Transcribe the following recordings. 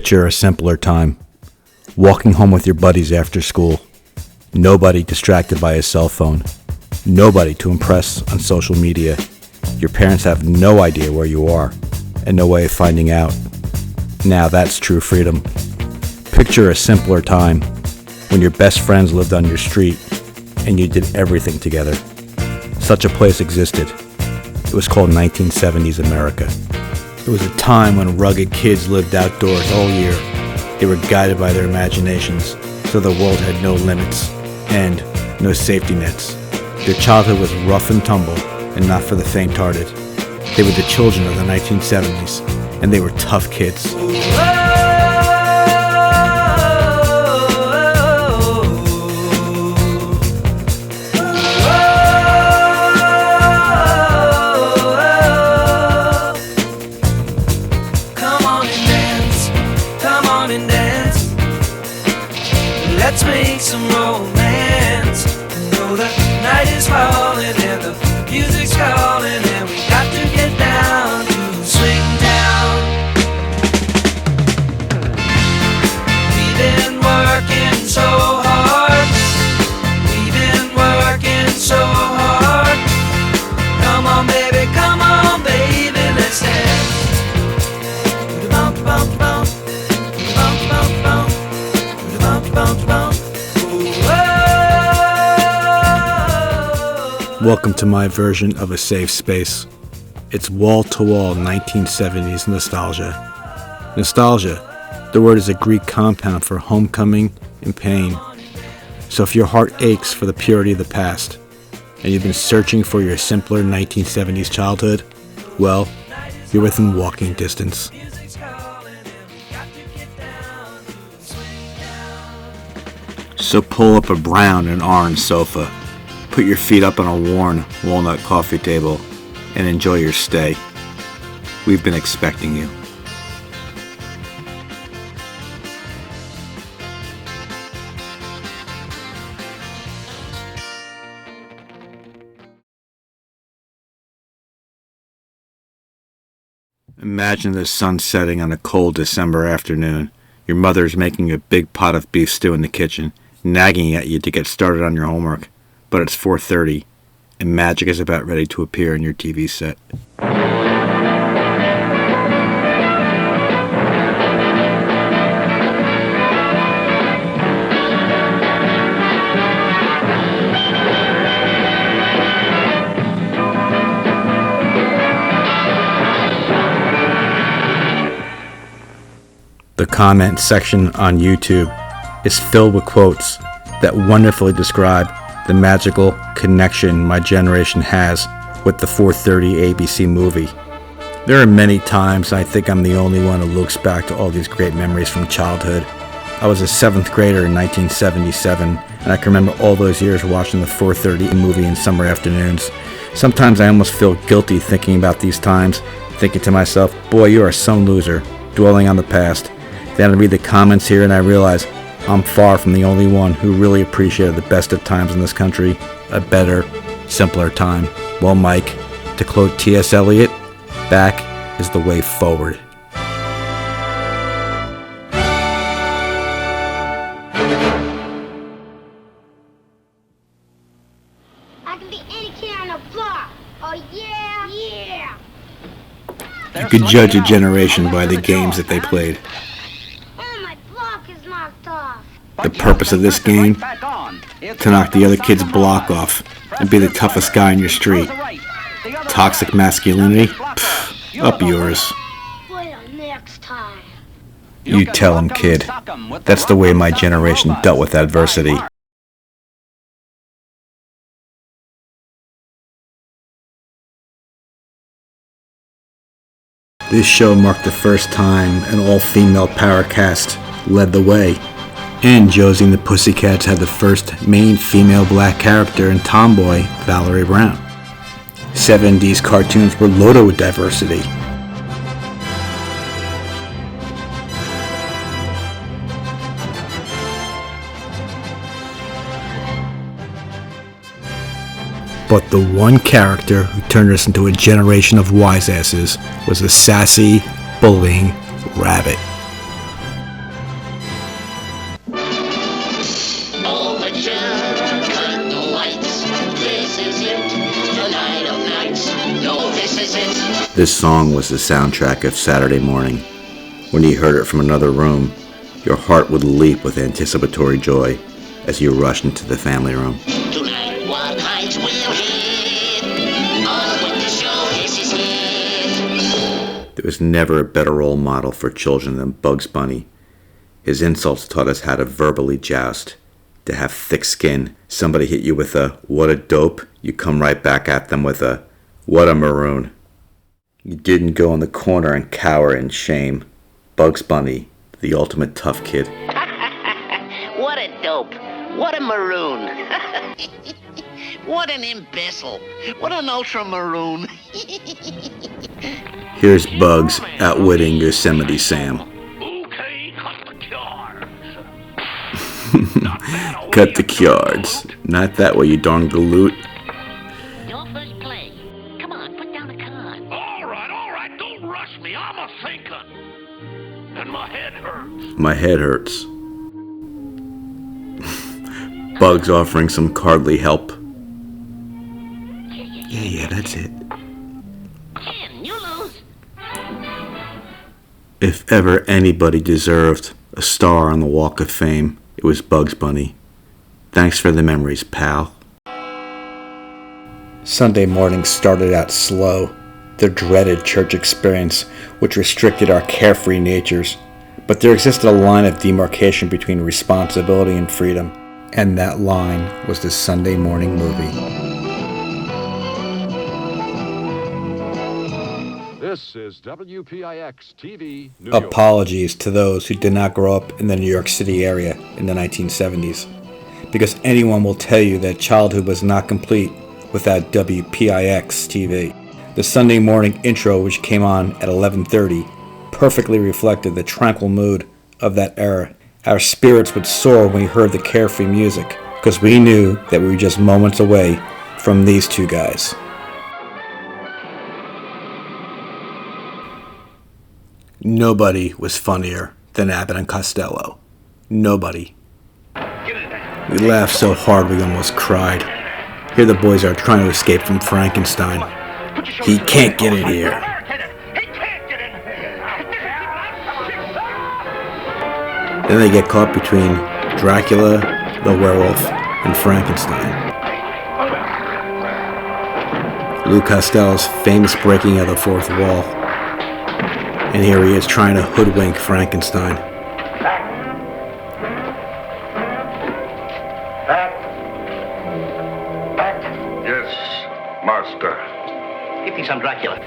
Picture a simpler time. Walking home with your buddies after school. Nobody distracted by a cell phone. Nobody to impress on social media. Your parents have no idea where you are and no way of finding out. Now that's true freedom. Picture a simpler time when your best friends lived on your street and you did everything together. Such a place existed. It was called 1970s America. It was a time when rugged kids lived outdoors all year. They were guided by their imaginations, so the world had no limits and no safety nets. Their childhood was rough and tumble and not for the faint-hearted. They were the children of the 1970s, and they were tough kids. Let's make some romance. Know the night is falling and the music's calling, and we got to get down to Swingtown. We've been working so hard. We've been working so hard. Come on, baby, let's dance. Bump, bump, bump. Bump, bump, bump. Bump, bump, bump. Welcome to my version of a safe space. It's wall-to-wall 1970s nostalgia. Nostalgia, the word is a Greek compound for homecoming and pain. So if your heart aches for the purity of the past, and you've been searching for your simpler 1970s childhood, well, you're within walking distance. So pull up a brown and orange sofa, put your feet up on a worn walnut coffee table, and enjoy your stay. We've been expecting you. Imagine the sun setting on a cold December afternoon. Your mother's making a big pot of beef stew in the kitchen, nagging at you to get started on your homework, but it's 4:30 and magic is about ready to appear in your TV set. The comment section on YouTube is filled with quotes that wonderfully describe the magical connection my generation has with the 4:30 ABC movie. There are many times I think I'm the only one who looks back to all these great memories from childhood. I was a 7th grader in 1977, and I can remember all those years watching the 4:30 movie in summer afternoons. Sometimes I almost feel guilty thinking about these times, thinking to myself, boy, you are some loser, dwelling on the past. Then I read the comments here and I realize I'm far from the only one who really appreciated the best of times in this country, a better, simpler time. Well, Mike, to quote T.S. Eliot, back is the way forward. I can be any kid on the block. Oh yeah, yeah. You could judge a generation by the games that they played. The purpose of this game? To knock the other kid's block off and be the toughest guy in your street. Toxic masculinity? Pfft, up yours. You tell him, kid. That's the way my generation dealt with adversity. This show marked the first time an all-female power cast led the way. And Josie and the Pussycats had the first main female black character in Tomboy, Valerie Brown. 70s cartoons were loaded with diversity. But the one character who turned us into a generation of wise asses was a sassy, bullying rabbit. This song was the soundtrack of Saturday morning. When you heard it from another room, your heart would leap with anticipatory joy as you rushed into the family room. Tonight, what heights will hit? On with the show, this is it. There was never a better role model for children than Bugs Bunny. His insults taught us how to verbally joust, to have thick skin. Somebody hit you with a, "what a dope," you come right back at them with a, "what a maroon." You didn't go in the corner and cower in shame. Bugs Bunny, the ultimate tough kid. What a dope. What a maroon. What an imbecile. What an ultra maroon. Here's Bugs outwitting Yosemite Sam. Okay, cut the cards. Cut the cards. Not that way, you darn galoot. Your first play. Come on, put down the card. All right, don't rush me. I'm a thinker. And my head hurts. My head hurts. Bugs offering some cardly help. Yeah, that's it. 10, you lose. If ever anybody deserved a star on the Walk of Fame, it was Bugs Bunny. Thanks for the memories, pal. Sunday morning started out slow, the dreaded church experience, which restricted our carefree natures. But there existed a line of demarcation between responsibility and freedom, and that line was the Sunday morning movie. This is WPIX-TV, New York. Apologies to those who did not grow up in the New York City area in the 1970s, because anyone will tell you that childhood was not complete without WPIX-TV. The Sunday morning intro, which came on at 11:30, perfectly reflected the tranquil mood of that era. Our spirits would soar when we heard the carefree music, because we knew that we were just moments away from these two guys. Nobody was funnier than Abbott and Costello. Nobody. We laughed so hard we almost cried. Here the boys are trying to escape from Frankenstein. He can't get in here. Then they get caught between Dracula, the werewolf, and Frankenstein. Lou Costello's famous breaking of the fourth wall. And here he is trying to hoodwink Frankenstein. Yes, master. Give me some Dracula.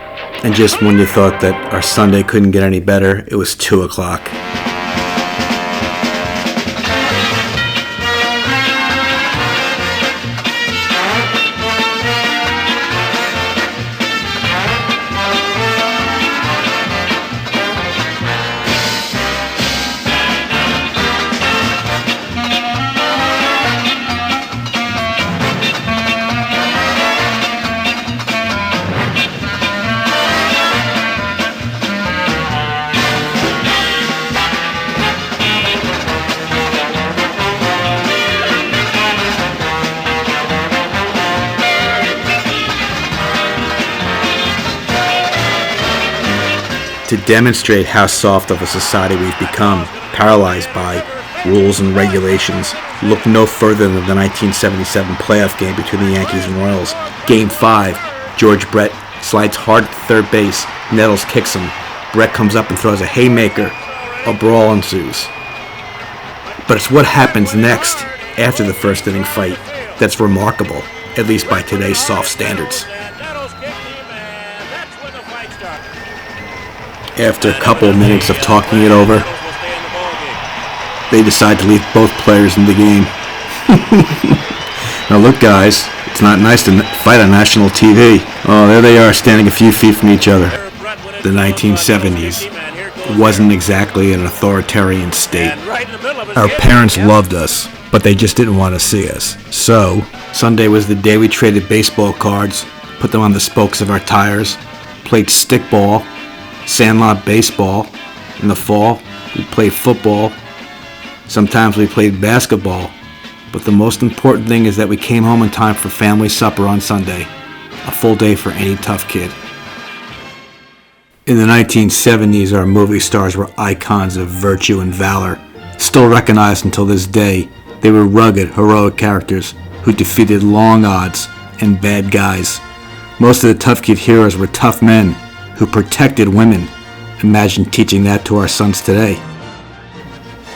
And just when you thought that our Sunday couldn't get any better, it was 2 o'clock. To demonstrate how soft of a society we've become, paralyzed by rules and regulations, look no further than the 1977 playoff game between the Yankees and Royals. Game 5, George Brett slides hard to third base, Nettles kicks him. Brett comes up and throws a haymaker. A brawl ensues. But it's what happens next, after the first inning fight, that's remarkable, at least by today's soft standards. After a couple of minutes of talking it over, they decide to leave both players in the game. Now look guys, it's not nice to fight on national TV. Oh, there they are standing a few feet from each other. The 1970s wasn't exactly an authoritarian state. Our parents loved us, but they just didn't want to see us. So, Sunday was the day we traded baseball cards, put them on the spokes of our tires, played stickball, sandlot baseball. In the fall, we played football. Sometimes we played basketball. But the most important thing is that we came home in time for family supper on Sunday. A full day for any tough kid. In the 1970s, our movie stars were icons of virtue and valor. Still recognized until this day, they were rugged, heroic characters who defeated long odds and bad guys. Most of the tough kid heroes were tough men who protected women. Imagine teaching that to our sons today.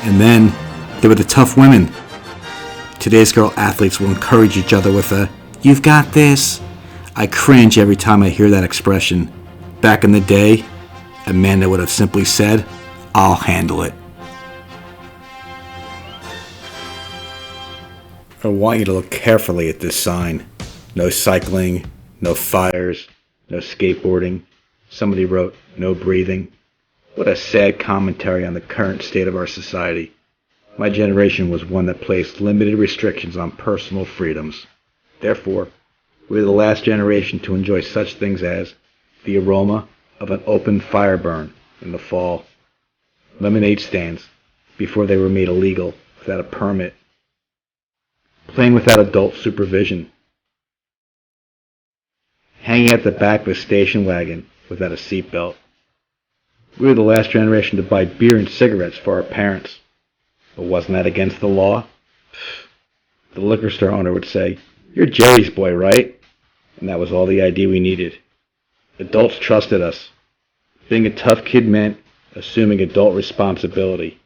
And then there were the tough women. Today's girl athletes will encourage each other with a, "You've got this." I cringe every time I hear that expression. Back in the day, Amanda would have simply said, "I'll handle it." I want you to look carefully at this sign. No cycling, no fires, no skateboarding. Somebody wrote, "No breathing." What a sad commentary on the current state of our society. My generation was one that placed limited restrictions on personal freedoms. Therefore, we were the last generation to enjoy such things as the aroma of an open fire burn in the fall, lemonade stands before they were made illegal without a permit, playing without adult supervision, hanging at the back of a station wagon without a seatbelt. We were the last generation to buy beer and cigarettes for our parents. But wasn't that against the law? The liquor store owner would say, "You're Jerry's boy, right?" And that was all the ID we needed. Adults trusted us. Being a tough kid meant assuming adult responsibility.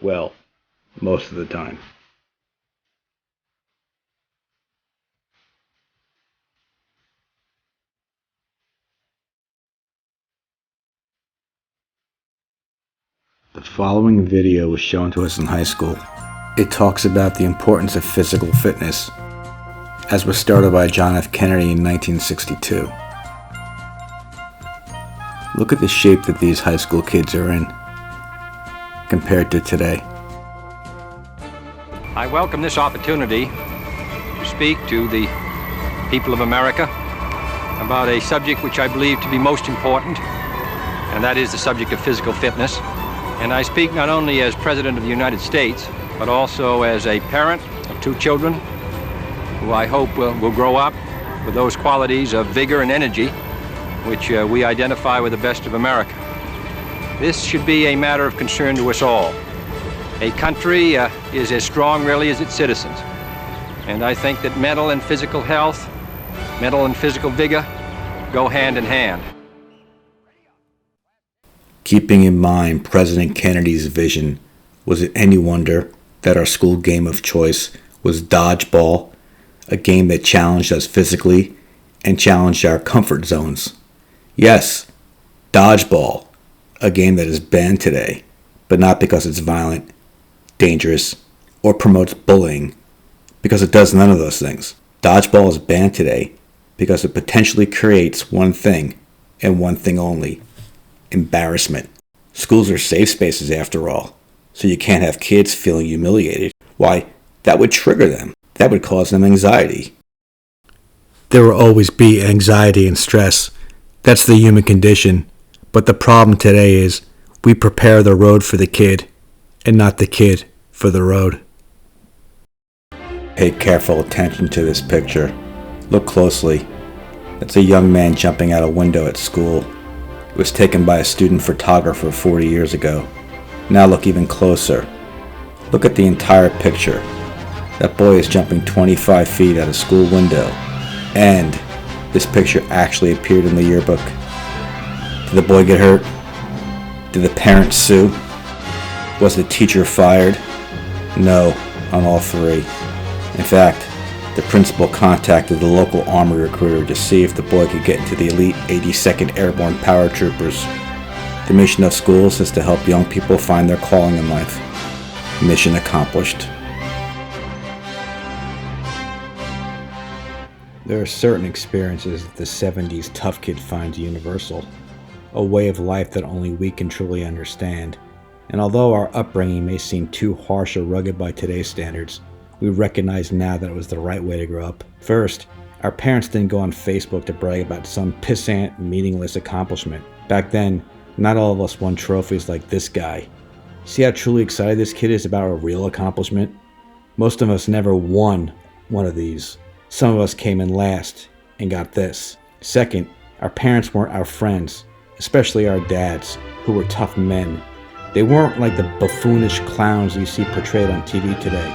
Well, most of the time. The following video was shown to us in high school. It talks about the importance of physical fitness, as was started by John F. Kennedy in 1962. Look at the shape that these high school kids are in, compared to today. I welcome this opportunity to speak to the people of America about a subject which I believe to be most important, and that is the subject of physical fitness. And I speak not only as President of the United States, but also as a parent of 2 children who I hope will grow up with those qualities of vigor and energy which we identify with the best of America. This should be a matter of concern to us all. A country is as strong really as its citizens. And I think that mental and physical health, mental and physical vigor go hand in hand. Keeping in mind President Kennedy's vision, was it any wonder that our school game of choice was dodgeball, a game that challenged us physically and challenged our comfort zones? Yes, dodgeball, a game that is banned today, but not because it's violent, dangerous, or promotes bullying, because it does none of those things. Dodgeball is banned today because it potentially creates one thing, and one thing only: embarrassment. Schools are safe spaces after all, so you can't have kids feeling humiliated. Why, that would trigger them. That would cause them anxiety. There will always be anxiety and stress. That's the human condition. But the problem today is we prepare the road for the kid, and not the kid for the road. Pay careful attention to this picture. Look closely. That's a young man jumping out a window at school. It was taken by a student photographer 40 years ago. Now look even closer. Look at the entire picture. That boy is jumping 25 feet out a school window. And this picture actually appeared in the yearbook. Did the boy get hurt? Did the parents sue? Was the teacher fired? No, on all 3. In fact, the principal contacted the local Army recruiter to see if the boy could get into the elite 82nd Airborne Paratroopers. The mission of schools is to help young people find their calling in life. Mission accomplished. There are certain experiences that the 70s tough kid finds universal, a way of life that only we can truly understand. And although our upbringing may seem too harsh or rugged by today's standards, we recognize now that it was the right way to grow up. First, our parents didn't go on Facebook to brag about some pissant, meaningless accomplishment. Back then, not all of us won trophies like this guy. See how truly excited this kid is about a real accomplishment? Most of us never won one of these. Some of us came in last and got this. Second, our parents weren't our friends. especially our dads, who were tough men. They weren't like the buffoonish clowns you see portrayed on TV today.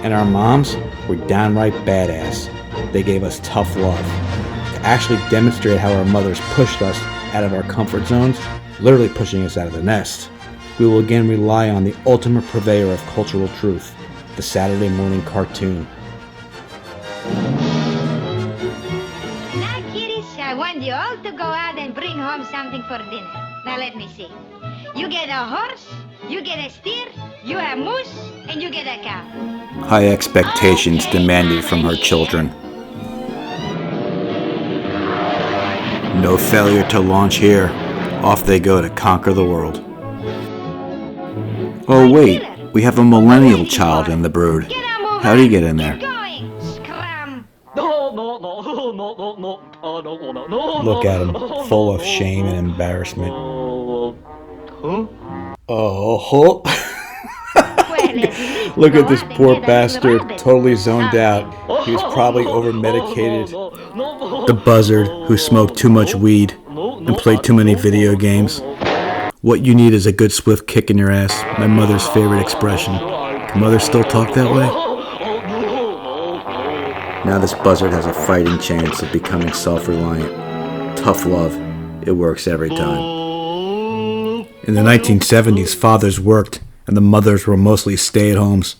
And our moms were downright badass. They gave us tough love. To actually demonstrate how our mothers pushed us out of our comfort zones, literally pushing us out of the nest, we will again rely on the ultimate purveyor of cultural truth, the Saturday morning cartoon. Now, kiddies, I want you all to go out and bring home something for dinner. Now, let me see. You get a horse, you get a steer, you a moose, and you get a cow. High expectations demanded from her children. No failure to launch here. Off they go to conquer the world. Oh wait, we have a millennial child in the brood. How do you get in there? Look at him, full of shame and embarrassment. Oh, look at this poor bastard, totally zoned out. He was probably over-medicated. The buzzard who smoked too much weed and played too many video games. What you need is a good swift kick in your ass, my mother's favorite expression. Can mother still talk that way? Now this buzzard has a fighting chance of becoming self-reliant. Tough love. It works every time. In the 1970s, fathers worked, and the mothers were mostly stay-at-homes,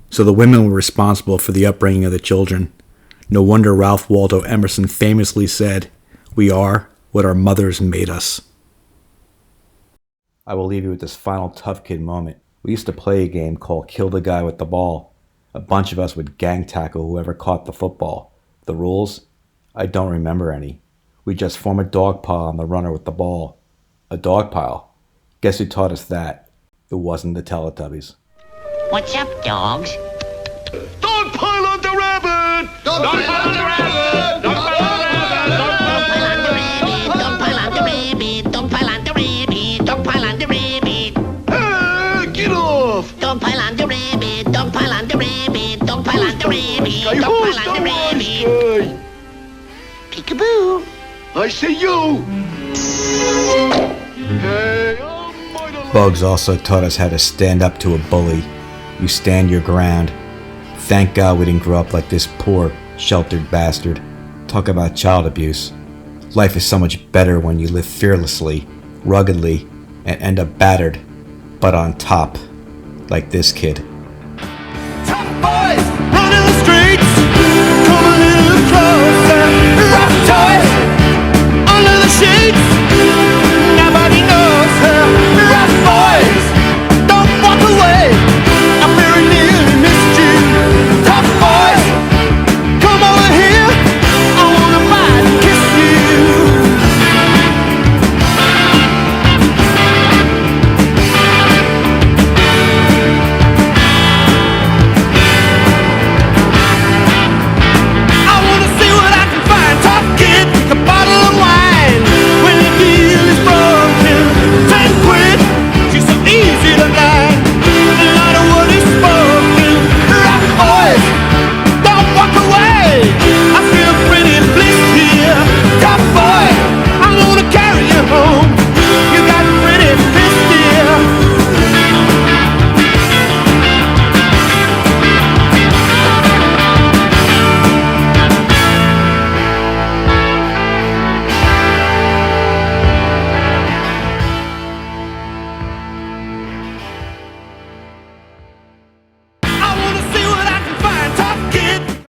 so the women were responsible for the upbringing of the children. No wonder Ralph Waldo Emerson famously said, "We are what our mothers made us." I will leave you with this final tough kid moment. We used to play a game called Kill the Guy with the Ball. A bunch of us would gang tackle whoever caught the football. The rules? I don't remember any. We just form a dog pile on the runner with the ball. A dog pile? Guess who taught us that? It wasn't the Teletubbies. What's up, dogs? Don't pile on the rabbit! Don't pile on the rabbit! Don't pile on the rabbit! Don't pile on the rabbit! Don't pile on the rabbit! Don't pile on the rabbit! Hey, get off! Don't pile on the rabbit! Don't pile on the rabbit! Don't pile on the rabbit! Don't Who's pile on the the wise rabbit! guy? Peekaboo! I say you! Hey, Bugs also taught us how to stand up to a bully. You stand your ground. Thank God we didn't grow up like this poor, sheltered bastard. Talk about child abuse. Life is so much better when you live fearlessly, ruggedly, and end up battered, but on top, like this kid. Tough boys